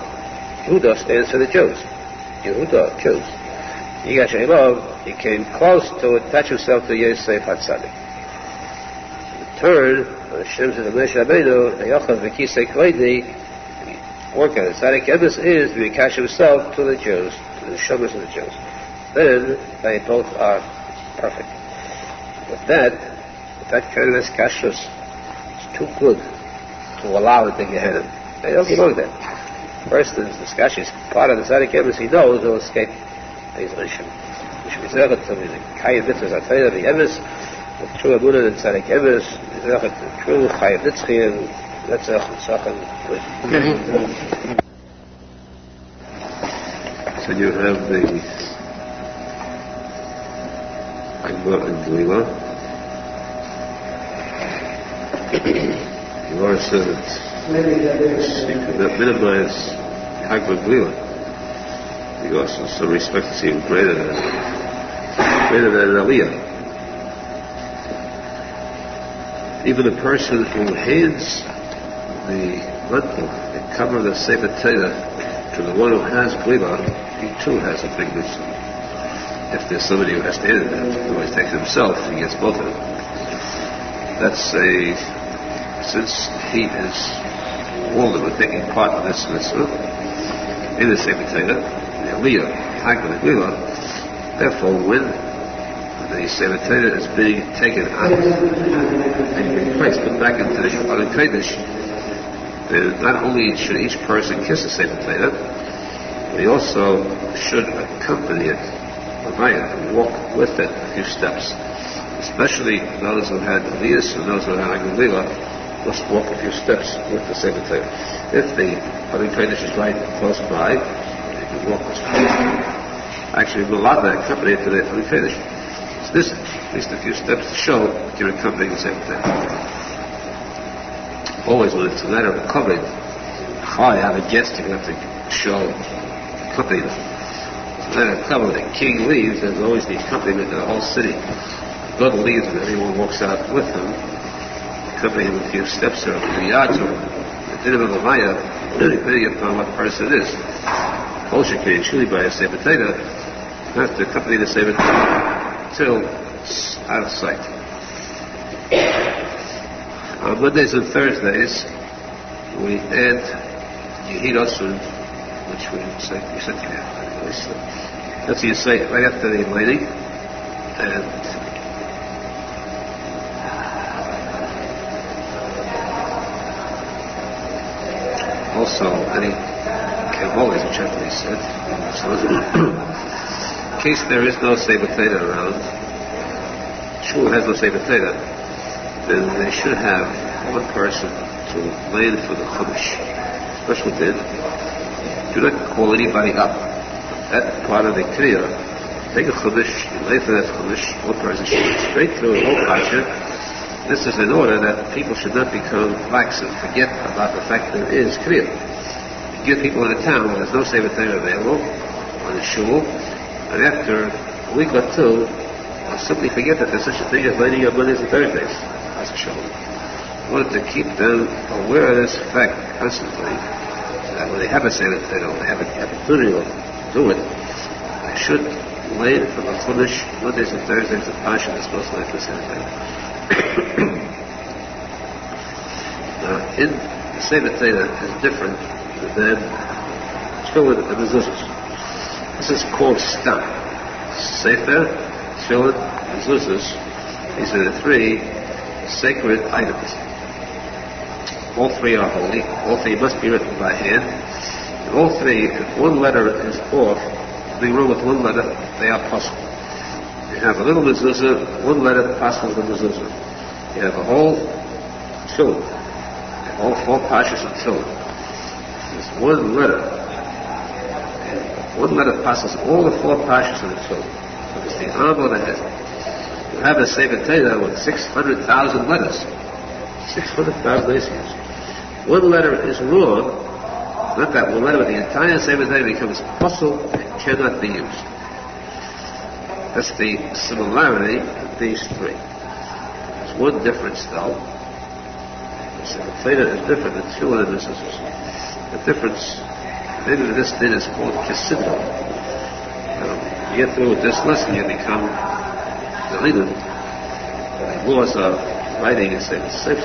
Yehuda stands for the Jews. Yehuda, Jews. Yigash Elov, he came close to attach himself to Yosef HaTzadik. In turn, Hashem said to Moshe Rabbeinu, Yaakov v'kisei kvodi, work on it. Tzadik emes is to attach himself to the Jews, to the Shabbos of the Jews. Then they both are perfect. But that kind of kashrus is too good to allow it to Gehenna. They don't belong there. First, the discussion is part of the tzadik emes. He knows he'll escape his mission. We should be zeichet to the kayim mitzvahs atayah, the emes, the true amunah and tzadik emes, the true kayim nitzchi, and that's a tzachon. So you have the Agba and Glila. You are said that you cannot minimize Agba and Glila. Because some respect is even greater than an Aliyah. Even a person who hands the mantle, the cover of the Sefer Torah to the one who has Glila, he too has a big mitzvah. If there's somebody who has to handle that, otherwise takes it himself, he gets both of them. Since he is all of them taking part in this mitzvah, in the Sefer Torah, the Aliyah, Hagman and Glila, therefore when the Sefer Torah is being taken out and replaced, put back into the Shulchan Kodesh, then not only should each person kiss the Sefer Torah, but he also should accompany it, and walk with it a few steps. Especially those who had Aliyahs and those who had Hagman Glila must walk a few steps with the Sefer Torah. If the Shulchan Kodesh is right close by, walk this way. Actually, we'll allow that accompany it to the finish. So this, at least a few steps to show that you're accompanying the same thing. Always when it's a matter of covering, you have a guest, you have to show, accompany them. So then a cover, the king leaves, there's always the accompaniment of the whole city. God leaves and everyone walks out with him, accompany him a few steps or a few yards or the dinner of the Maya, depending upon what person it is. Posek can truly by a Sefer Torah, have to accompany the Sefer Torah till it's out of sight. On Mondays and Thursdays, we add R Nosson, which we said that's what you say right after the lighting, and also any Always, which I believe said. So, in case there is no Sefer Torah around, Shul has no Sefer Torah, then they should have one person to lay for the Chumash. Special din. Do not call anybody up. That part of the Kriya, take a Chumash, lay for that Chumash, one person should go straight through the whole Pasha. This is in order that people should not become lax and forget about the fact that there is Kriya. Give people in a town where there's no Sefer Torah available, on the shul, and after a week or two, they'll simply forget that there's such a thing as lighting on Mondays and Thursdays. That's a shul. I wanted to keep them aware of this fact constantly, so that when they have a Sefer Torah, when they have an opportunity to do it, they should lay it from a Chumash, Mondays and Thursdays, the Pasha is supposed to lay for Sefer Torah. Now, in the Sefer Torah is different than tefillin and mezuzahs. This is called stam. Sefer, tefillin, mezuzahs. These are the three sacred items. All three are holy. All three must be written by hand. And all three, if one letter is off, something wrong with one letter, they are posek. You have a little mezuzah, one letter passes the mezuzah. You have a whole tefillin, all four pashas of tefillin. There's one letter. One letter passes all the four pashas of the tefillin. So it's the arm on the head. You have a Sefer Torah with 600,000 letters. 600,000 letters. One letter is wrong, not that one letter, but the entire Sefer Torah becomes posek and cannot be used. That's the similarity of these three. There's one difference though. The Sefer Torah is different than tefillin and mezuzahs. The difference, maybe this thing is called Chassidut. You get through with this lesson, you become the leader. The laws of writing is the same.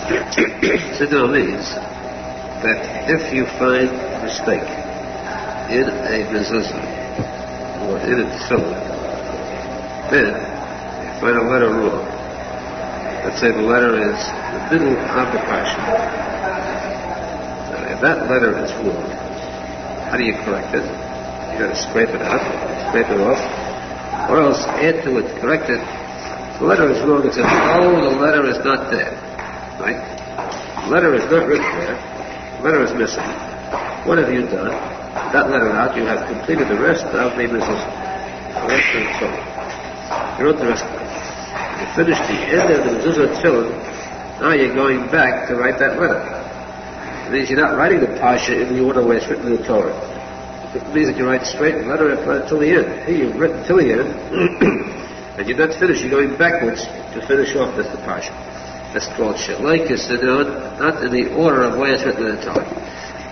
Chassidut means that if you find a mistake in a mezuzah or in a tefillin, then you find a letter wrong. Let's say the letter is the middle of the parsha. If that letter is wrong, how do you correct it? You got to scrape it out, scrape it off, or else add to it, correct it. The letter is wrong. It says, oh, the letter is not there. Right? The letter is not written there. The letter is missing. What have you done? That letter out, you have completed the rest of the mezuzah. The rest of the tefillin. You wrote the rest of it. You finished the end of the mezuzah tefillin. Now you're going back to write that letter. It means you're not writing the parsha in the order where it's written in the Torah. It means that you write straight the letter until the end. Here you've written till the end, and you're not finished. You're going backwards to finish off this parsha. That's called shalaikis, not in the order of where it's written in the Torah.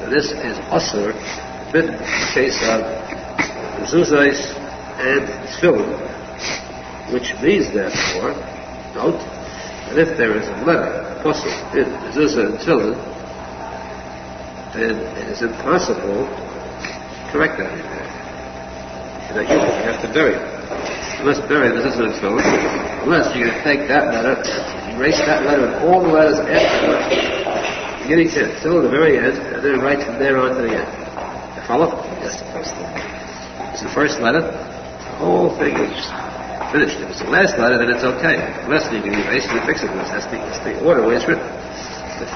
Now this is asur, in the case of mezuzahs and tefillin, which means therefore, note, that if there is a letter, posek, in mezuzah and tefillin, then it is impossible to correct that anymore. You have to bury it. You must bury the mezuzah and tefillin, unless you're going to take that letter, erase that letter and all the letters after it, beginning to till the very end, and then write from there on to the end. You follow? That's the first thing. It's the first letter, the whole thing is finished. If it's the last letter, then it's okay. The last thing you can erase and fix it. That's the order where it's written. The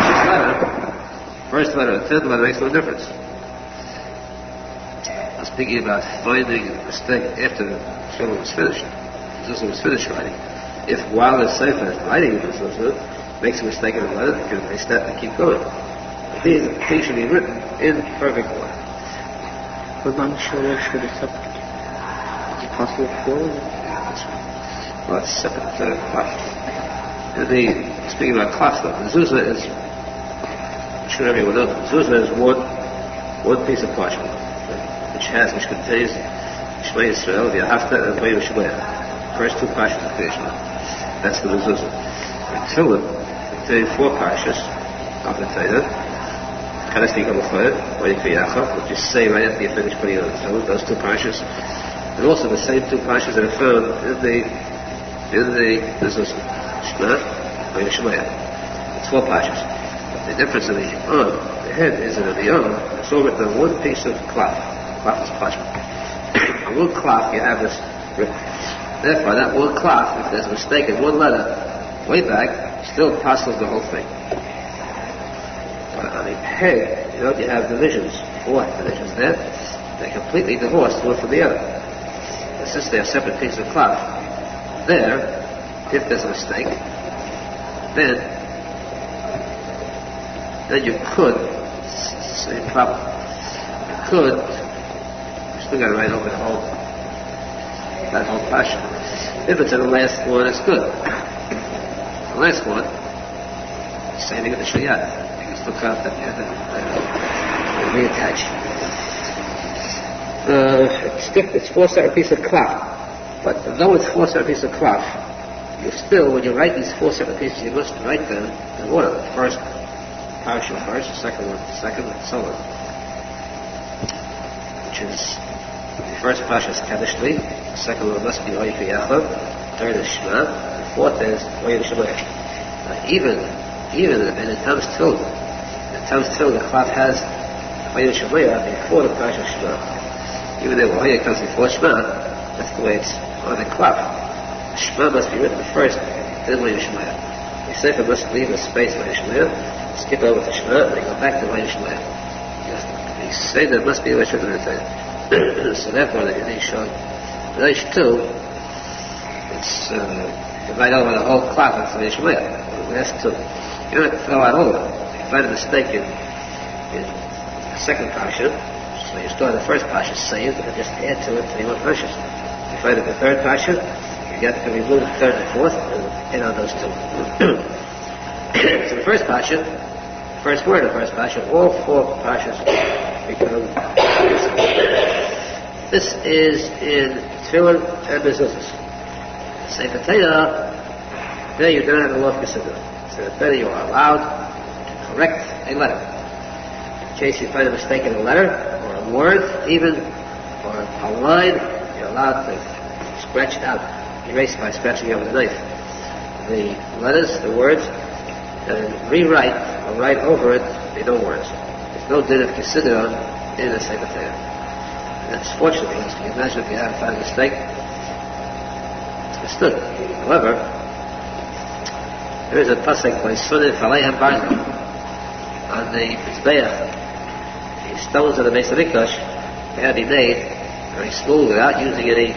first letter, the 10th letter makes no difference. I was thinking about finding a mistake after the tefillin was finished. This was finished writing. If while the sefer is writing the mezuzah, makes a mistake in the letter, you can erase that and keep going. These should be written in perfect order. What about the shoulders for the subject? Is it possible for it? Well, it's separate cloth. Speaking about cloth, though, mezuzah is, I'm sure everyone knows, mezuzah is one piece of parchment, which contains Shema Yisrael, the Ahafta, and the Shema. First two parshas of creation. That's the mezuzah. The tefillin contains 4 parshas of the Torah. Yaakov, which you say right after you finish putting it on the tefillin. Those 2 parshas, and also the same 2 parshas that are found in the mezuzah. Shema, it's 4 parshas. But the difference in the head is that in the arm, it's all written on one piece of cloth. Cloth is parchment. On one cloth you have this written. Therefore, that one cloth, if there's a mistake in one letter, way back, still apostles the whole thing. But on the head, you have divisions, 4 divisions there. They're completely divorced one from the other. And since they're separate pieces of cloth, there, if there's a mistake, then you could, same problem, you could, you still got to write over that whole passion. If it's in the last one, it's good. The last one, same thing with the shayat. You can still count that and reattach. It's 4 separate pieces of cloth. But though it's 4 separate pieces of cloth, you still, when you write these 4 separate pieces, you must write them in order. The first parasha first, the second one second, and so on. Which is, the first parasha is Kadeshli, the second one must be Oy Yaakov, the third is Shema, the fourth is Oy Shema. Even when it comes to the cloth has Oy Shema before the parasha Shema. Even though Oy comes before Shema, that's the way it's on the cloth. Shema must be written first, then Oy Shema. The sefer must leave a space Oy Shema, skip over to Shema, and then go back to Oy Shema. The Seder must be always written in the Torah. So therefore, the Yiddish too, it's right over the whole cloth of the Yishmael. That's two. You don't have to throw out all of it. If you find a mistake in the second parsha, so you start the first parsha saved, and just add to it 3 more parshas. If you find it in the third parsha, you got to remove the third and fourth, and add on those 2. So the first parsha, first word of the first parsha, all 4 parshas become. This is in tefillin and mezuzahs. Sefer Torah, there you don't have a law of Chassidut. So better you are allowed to correct a letter. case you find a mistake in a letter, or a word even, or a line, you're allowed to scratch it out, erase by scratching it with a knife. The letters, the words, and rewrite or write over it the no words. There's no din of Chassidut in the Sefer Torah. That's fortunate, because you can imagine if you had found a mistake, it's good. However, there is a posek by Sunni Falayim Barza on the Mizbeach. The stones of the Beis Hamikdash had to be made very smooth without using any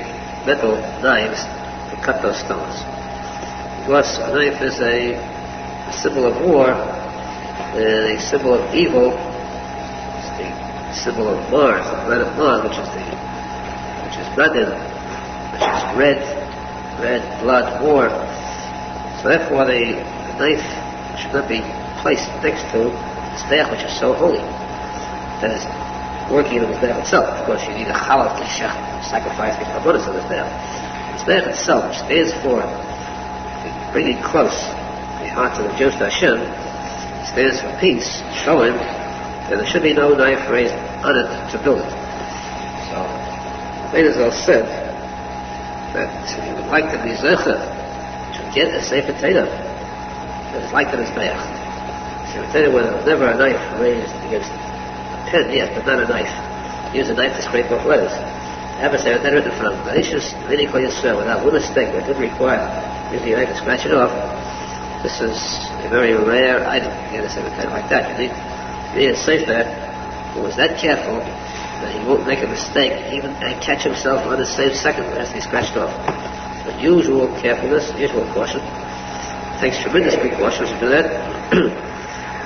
metal knives to cut those stones. Because a knife is a symbol of war, and a symbol of evil. It's the symbol of Mars, the planet Mars, which is Brendan, which is red blood war. So therefore the knife should not be placed next to the Mizbeach, which is so holy. That is working in the Mizbeach itself. Of course, you need a Chalak to sacrifice the chavruta of the Mizbeach. The Mizbeach itself, which stands for bringing close the hearts of the Jews to Hashem, stands for peace, showing that there should be no knife raised on it to build it. So, Arizal said that he would like to be zecher to get a Sefer Torah that is like the Mizbeach. Sefer Torah where there was never a knife raised against a pen, yes, but not a knife. Use a knife to scrape off letters. Have a Sefer Torah in the front. Malicious, really call yourself without one mistake, but it didn't require using a knife to scratch it off. This is a very rare item to get a Sefer Torah like that. You need a Sefer who was that careful that he won't make a mistake even and catch himself on the same second as he scratched off. The usual carefulness, usual caution. It takes tremendous precautions to do that.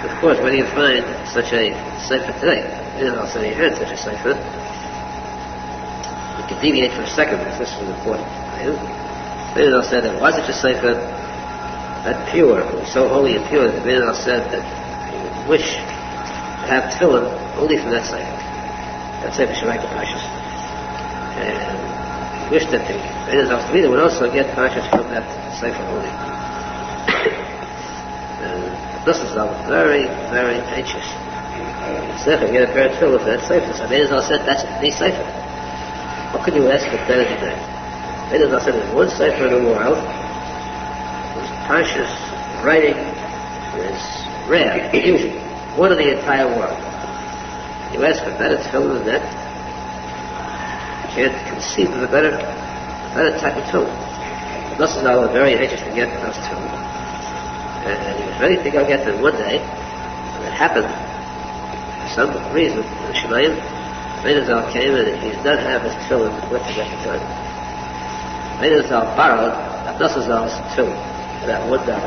Of course, when you find such a Sefer today, I'll say you had such a Sefer, you can deviate for a second because this is important. I'll say that why such a Sefer that pure, so holy and pure, that I'll said that he would wish to have tefillin only from that Sefer. That Sefer should write the Parshas. And he wished that the Arizal would also get Parshas from that Sefer only. This is very, very anxious. Sefer, get a pair of tefillin for that Sefer. So Arizal said that's the Sefer. What can you ask for better than that? Arizal said there's one Sefer in the world whose Parshas writing is rare, unusual. One in the entire world. You ask for better tefillin than that? You can't conceive of a better type of tefillin. This is was very anxious to get those tefillin. And he was ready to go get them one day, and it happened, for some reason, in the Shemayim, Arizal came and he did not have his tefillin with him at the time. Arizal borrowed R Nosson's tefillin for that one day.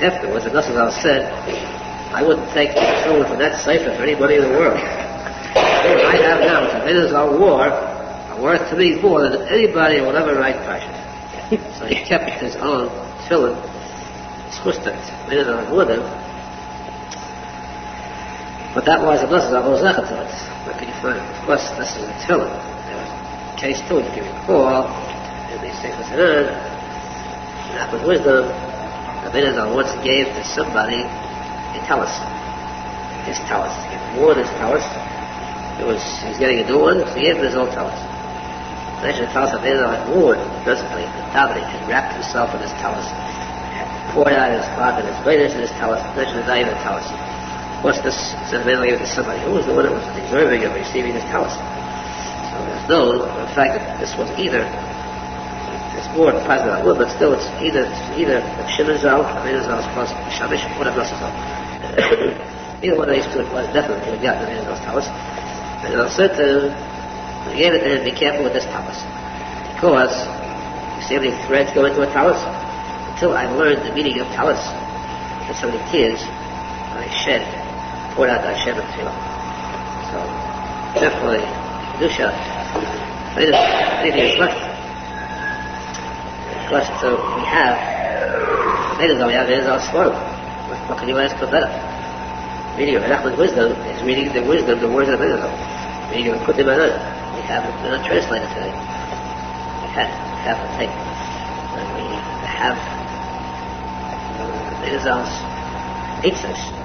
Afterwards, R Nosson said, I wouldn't take the tefillin from that Sefer for anybody in the world. What I have now is Arizal war are worth to me more than anybody will ever write Parshas. So he kept his own tefillin. Twisted. Arizal with him. But that was R Nosson's zecher to it. What can you find? Of course, this is a tefillin. There was case too, if you recall, in the Sefer Torah, that was wisdom. Arizal once gave to somebody a talus. His talus. He wore his talus. He was getting a new one, so he gave him his old talus. Imagine the talus of Arizal had worn presently, the davening, and wrapped himself in his talus. Poured out his cloth and his latest in his talus. Imagine the value of the talus. What's this? Said Arizal gave it to somebody. Who was the one that was deserving of receiving his talus? So there's no, in fact, that this was either. It's more positive, but still, it's either Shimon Zal, Arizal's plus Shamish, or R Nosson. Either one of these two was definitely would have gotten Arizal's talus. Arizal said to him, he gave it to him, be careful with this talus. Because, you see how many threads go into a talus? Until I learned the meaning of talus, and so many tears, I shed, poured out that Hashem and Tefillah. So, definitely, Dusha, anything is left. Of course, so we have Arizal's Swarm. What can you ask for better? Reading of Menachem wisdom is reading the wisdom, the words of Arizal. Reading of Tikuney Zohar. We have it not translated today. We have to take. And we have Arizal's 8 cents.